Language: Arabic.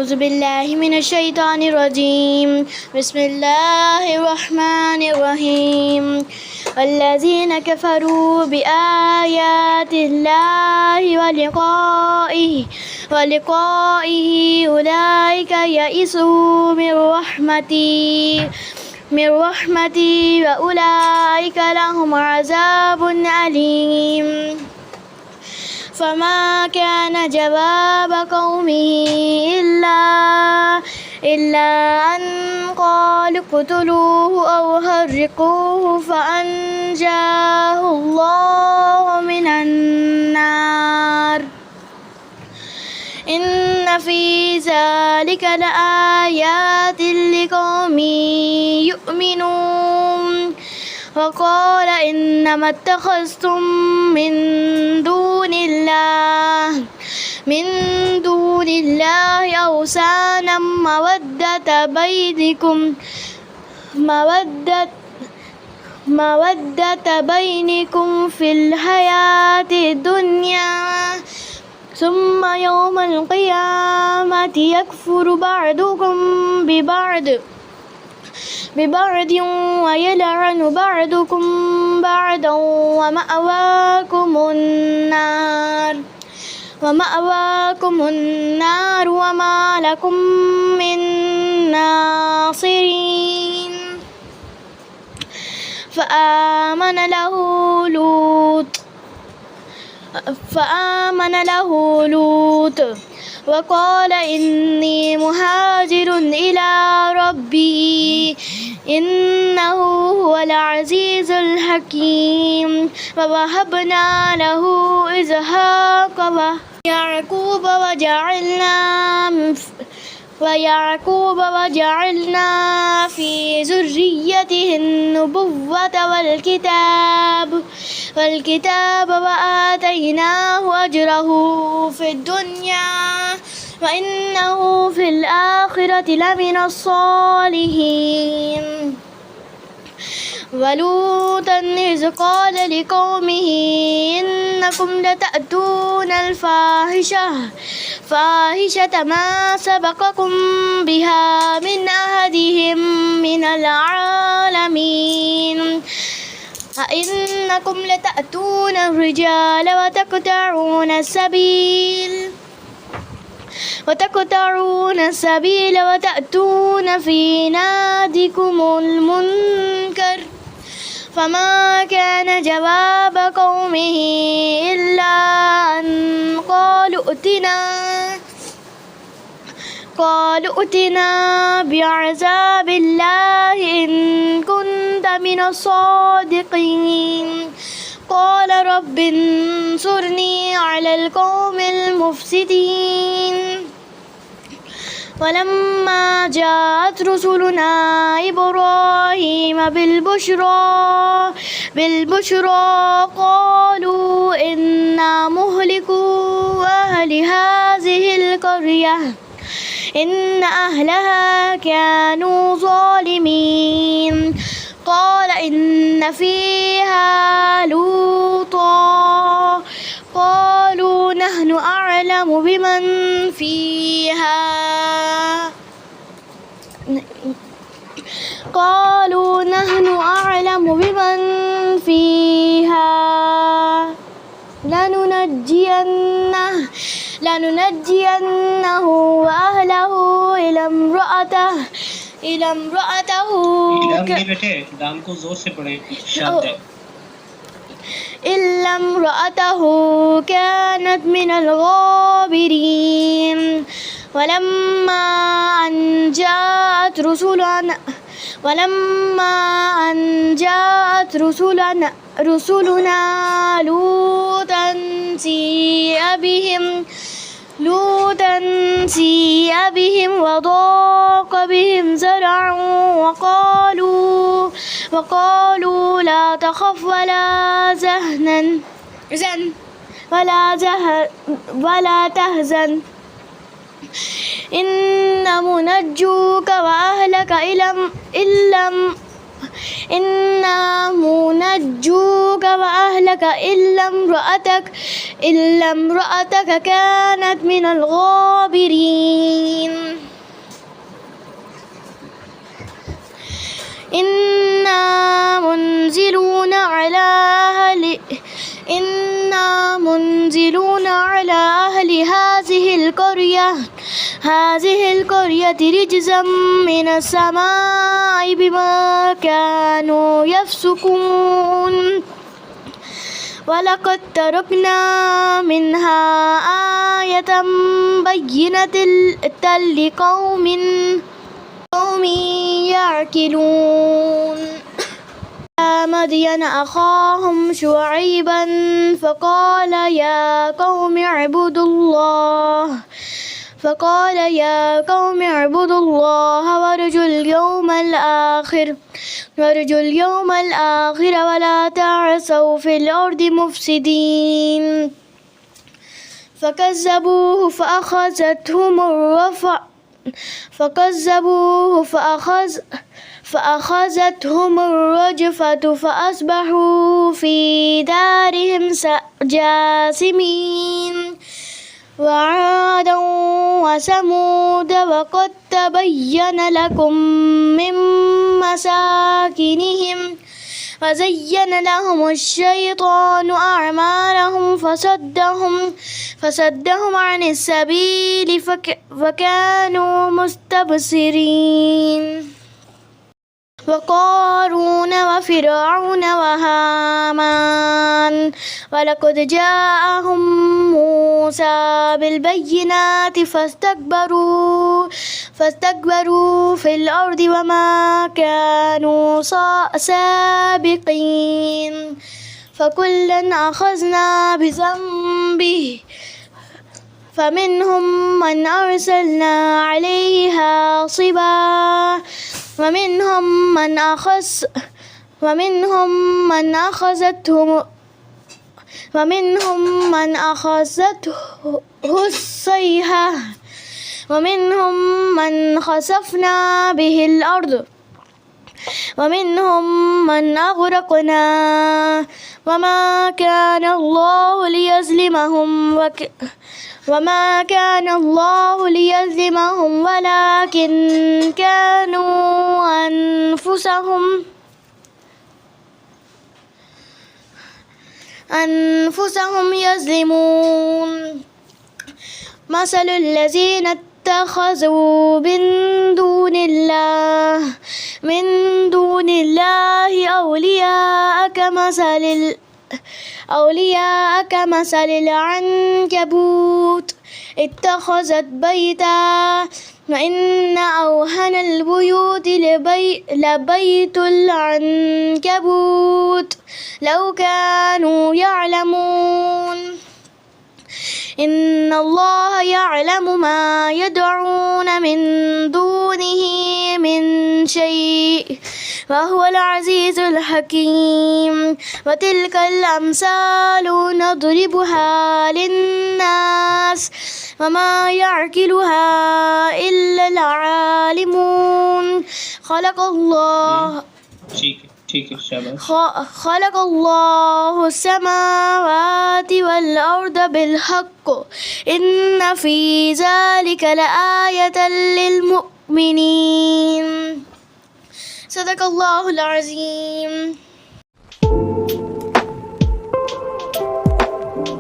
أعوذ بالله من الشيطان الرجيم. بسم الله الرحمن الرحيم. والذين كفروا بآيات الله ولقائه أولئك يئسوا من رحمتي وأولئك لهم عذاب أليم. فما كان جواب قومه إلا أن قالوا اقتلوه أو حرقوه فأنجاه الله من النار. إن في ذلك لآيات لقوم يؤمنون. وقال إنما اتخذتم من دون الله أوثانا مودة بينكم في الحياة الدنيا ثم يوم القيامة يكفر بعضكم ببعض ويلعن بعضكم بعضا ومأواكم النار وما لكم من ناصرين. فآمن له لوط وقال إني مهاجر إلى ربي إنه هو العزيز الحكيم. ووهبنا له إسحاق ويعقوب وجعلنا في ذريته النبوة والكتاب وآتيناه أجره في الدنيا وإنه في الآخرة لمن الصالحين. ولوطا إذ قال لقومه إنكم لتأتون الفاحشة ما سبقكم بها من أحدهم من العالمين. أئنكم لتأتون الرجال وتقطعون السبيل وتأتون في ناديكم المنكر. فما كان جواب قومه إلا أن قالوا ائتنا بعذاب الله إن كنت من الصادقين. قال رب انصرني على القوم المفسدين. ولما جاءت رسلنا إبراهيم بالبشرى قالوا إنا مهلكو أهل هذه القرية إن أهلها كانوا ظالمين. قال إن فيها لوطا قالوا نحن أعلم بمن فيها لننجينه وأهله إلا امرأته كانت من الغابرين. ولما أن جاءت رسلنا لوطا سيء بهم وضاق بهم زرعا وقالوا لا تخف ولا تهزن إنا منجوك وأهلك إلا امرأتك كانت من الغابرين. هذه القرية رجزا من السماء بما كانوا يفسقون ولقد تركنا منها آية بينة لقوم يعقلون مدين أخاهم شعيبا فقال يا قوم اعبدوا الله وارجوا اليوم الآخر ولا تعثوا في الأرض مفسدين فكذبوه فأخذتهم الرجفة فأصبحوا في دارهم جاثمين وعادا وثمود وقد تبين لكم من مساكنهم وزين لهم الشيطان أعمالهم فصدهم عن السبيل فكانوا مستبصرين وقارون وفرعون وهامان ولقد جاءهم موسى بالبينات فاستكبروا في الأرض وما كانوا سابقين فكلا أخذنا بذنبه فمنهم من أرسلنا عليه حاصبا ومنهم من أخذته الصيحة ومنهم من خسفنا به الأرض ومنهم من أغرقنا وما كان الله ليظلمهم ولكن كانوا أنفسهم يظلمون مثل الذين اتخذوا من دون الله أولياء كمثل العنكبوت اتخذت بيتا وإن أوهن البيوت لبيت العنكبوت لو كانوا يعلمون إن الله يعلم ما يدعون من دونه من شيء وهو العزيز الحكيم وتلك الأمثال نضربها للناس وما يعقلها إلا العالمون خلق الله السماوات والأرض بالحق إن في ذلك لآية للمؤمنين صدق الله العظيم.